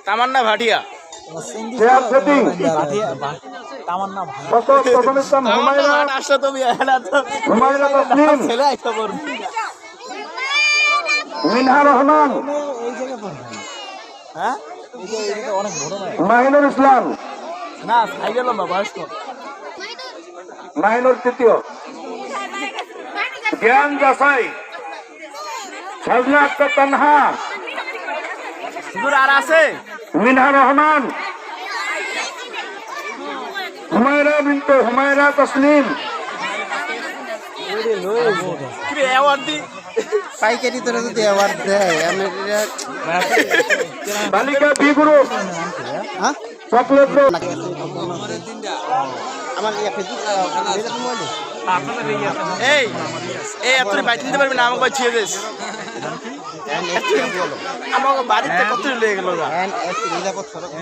তামান্না ভাটিয়া তামান্না আসলে তুমি ছেলে আইসা পড়বে মিনহা রহমান এই জায়গায় পড়বে হ্যাঁ এটা অনেক বড় ভাই মাহিনুর ইসলাম না সাইকেল লম্বা বয়স্ক মাহিনুর তৃতীয় জ্ঞান যাচাই সাজনা আক্তার তানহা হুজুর আর আছে মিনহা রহমান হুমায়রা বিনতে হুমায়রা তসলিম কি অ্যাওয়ার্ড দি পাইকারি তোরা যদি অ্যাওয়ার্ড দেয় আমি বালিকা বি গ্রুপ হ্যাঁ চকলেট আমার এই এই এত বাইক নিতে পারবি না আমাকে ভাই ছিয়ে দিস আমাকে বাড়িতে কত লেগে গেল নিরাপদ সড়ক